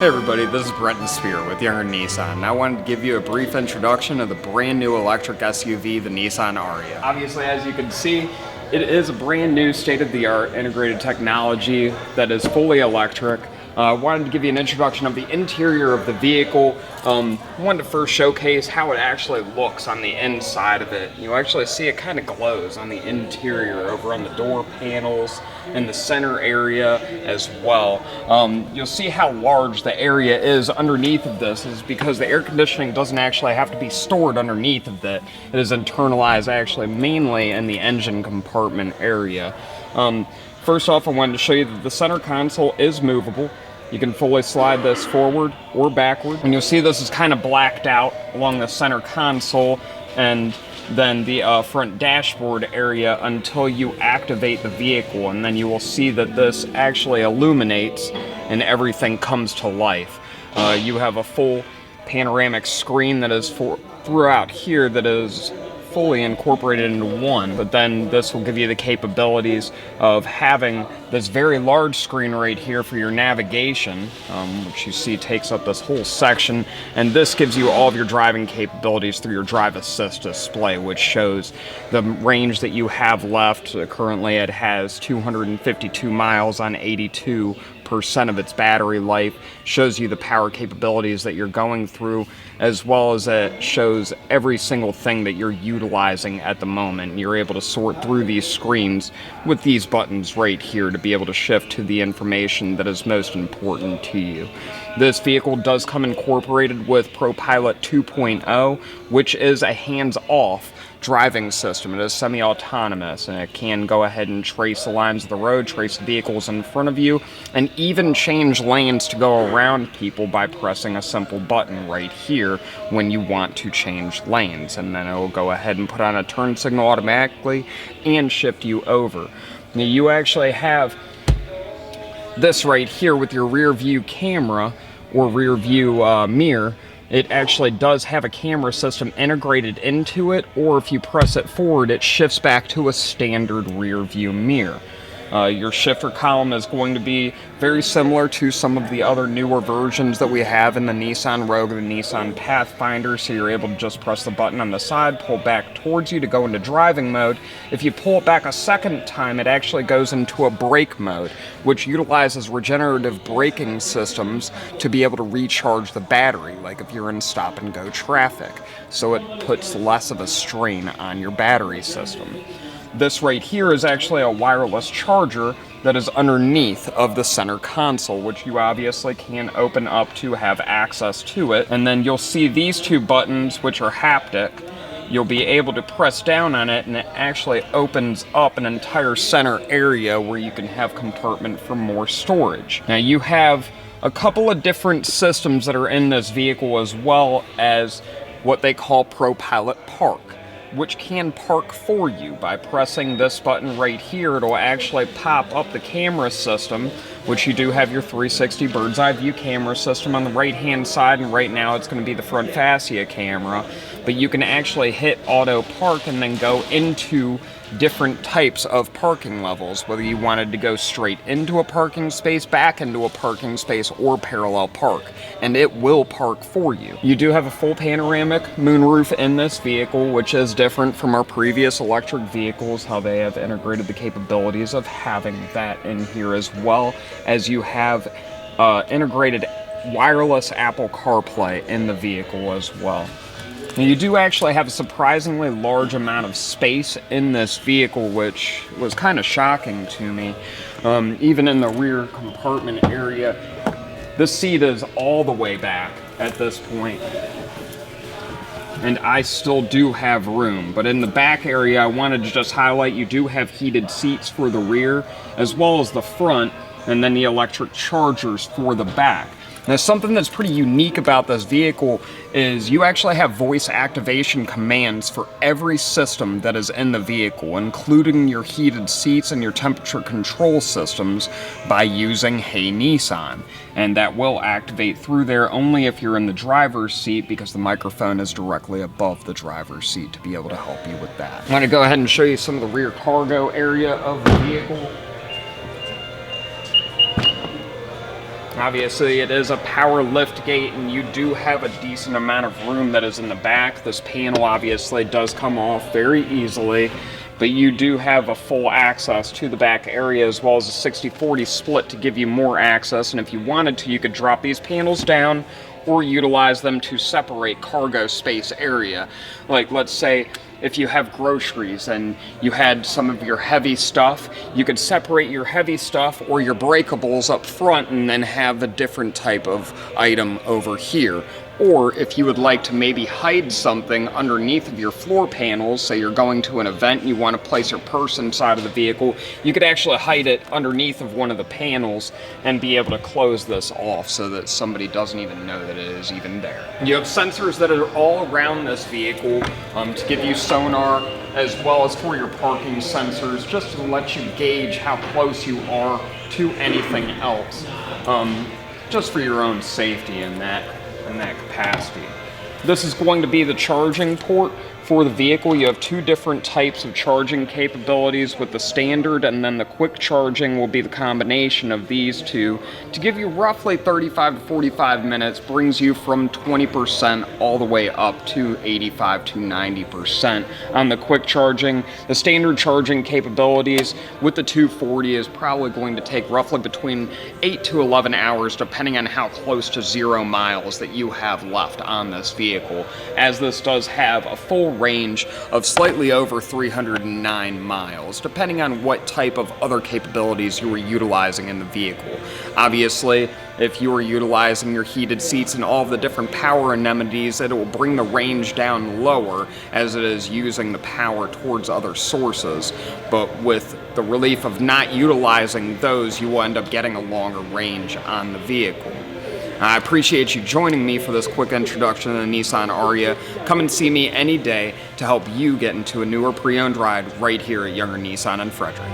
Hey everybody, this is Brenton Spear with Young Nissan, and I wanted to give you a brief introduction of the brand new electric SUV, the Nissan Ariya. Obviously, as you can see, it is a brand new state-of-the-art integrated technology that is fully electric. I wanted to give you an introduction of the interior of the vehicle. I wanted to first showcase how it actually looks on the inside of it. You actually see it kind of glows on the interior over on the door panels and the center area as well. You'll see how large the area is underneath of this is because the air conditioning doesn't actually have to be stored underneath of it. It is internalized actually mainly in the engine compartment area. First off, I wanted to show you that the center console is movable. You can fully slide this forward or backward, and you'll see this is kind of blacked out along the center console and then the front dashboard area until you activate the vehicle, and then you will see that this actually illuminates and everything comes to life. You have a full panoramic screen that is throughout here that is fully incorporated into one, but then this will give you the capabilities of having this very large screen right here for your navigation, which you see takes up this whole section, and this gives you all of your driving capabilities through your drive assist display, which shows the range that you have left. Currently it has 252 miles on 82% of its battery life, shows you the power capabilities that you're going through, as well as it shows every single thing that you're utilizing at the moment. You're able to sort through these screens with these buttons right here to be able to shift to the information that is most important to you. This vehicle does come incorporated with ProPilot 2.0, which is a hands-off driving system. It is semi-autonomous, and it can go ahead and trace the lines of the road, trace the vehicles in front of you, and even change lanes to go around people by pressing a simple button right here when you want to change lanes, and then it will go ahead and put on a turn signal automatically and shift you over. Now you actually have this right here with your rear view camera or rear view mirror. It actually does have a camera system integrated into it, or if you press it forward, it shifts back to a standard rear view mirror. Your shifter column is going to be very similar to some of the other newer versions that we have in the Nissan Rogue and the Nissan Pathfinder, so you're able to just press the button on the side, pull back towards you to go into driving mode. If you pull it back a second time, it actually goes into a brake mode, which utilizes regenerative braking systems to be able to recharge the battery, like if you're in stop and go traffic, so it puts less of a strain on your battery system. This right here is actually a wireless charger that is underneath of the center console, which you obviously can open up to have access to it. And then you'll see these two buttons, which are haptic. You'll be able to press down on it, and it actually opens up an entire center area where you can have compartment for more storage. Now you have a couple of different systems that are in this vehicle, as well as what they call ProPilot Park, which can park for you. By pressing this button right here, it'll actually pop up the camera system, which you do have your 360 bird's eye view camera system on the right hand side, and right now it's going to be the front fascia camera, but you can actually hit auto park and then go into different types of parking levels, whether you wanted to go straight into a parking space, back into a parking space, or parallel park, and it will park for you. You do have a full panoramic moonroof in this vehicle, which is different from our previous electric vehicles, how they have integrated the capabilities of having that in here, as well as you have integrated wireless Apple CarPlay in the vehicle as well. Now, you do actually have a surprisingly large amount of space in this vehicle, which was kind of shocking to me. Even in the rear compartment area, the seat is all the way back at this point, and I still do have room. But in the back area, I wanted to just highlight you do have heated seats for the rear as well as the front, and then the electric chargers for the back. Now, something that's pretty unique about this vehicle is you actually have voice activation commands for every system that is in the vehicle, including your heated seats and your temperature control systems, by using Hey Nissan. And that will activate through there only if you're in the driver's seat, because the microphone is directly above the driver's seat to be able to help you with that. I'm going to go ahead and show you some of the rear cargo area of the vehicle. Obviously, it is a power lift gate, and you do have a decent amount of room that is in the back. This panel obviously does come off very easily, but you do have a full access to the back area, as well as a 60/40 split to give you more access. And if you wanted to, you could drop these panels down or utilize them to separate cargo space area. Like, let's say if you have groceries and you had some of your heavy stuff, you could separate your heavy stuff or your breakables up front and then have a different type of item over here. Or if you would like to maybe hide something underneath of your floor panels, say you're going to an event and you want to place your purse inside of the vehicle, you could actually hide it underneath of one of the panels and be able to close this off so that somebody doesn't even know that it is even there. You have sensors that are all around this vehicle to give you sonar, as well as for your parking sensors, just to let you gauge how close you are to anything else, just for your own safety in that capacity. This is going to be the charging port for the vehicle. You have two different types of charging capabilities, with the standard and then the quick charging will be the combination of these two to give you roughly 35 to 45 minutes, brings you from 20% all the way up to 85 to 90% on the quick charging. The standard charging capabilities with the 240 is probably going to take roughly between 8 to 11 hours, depending on how close to 0 miles that you have left on this vehicle, as this does have a full range of slightly over 309 miles, depending on what type of other capabilities you were utilizing in the vehicle. Obviously, if you were utilizing your heated seats and all of the different power amenities, it will bring the range down lower, as it is using the power towards other sources. But with the relief of not utilizing those, you will end up getting a longer range on the vehicle. I appreciate you joining me for this quick introduction to the Nissan Ariya. Come and see me any day to help you get into a newer pre-owned ride right here at Younger Nissan in Frederick.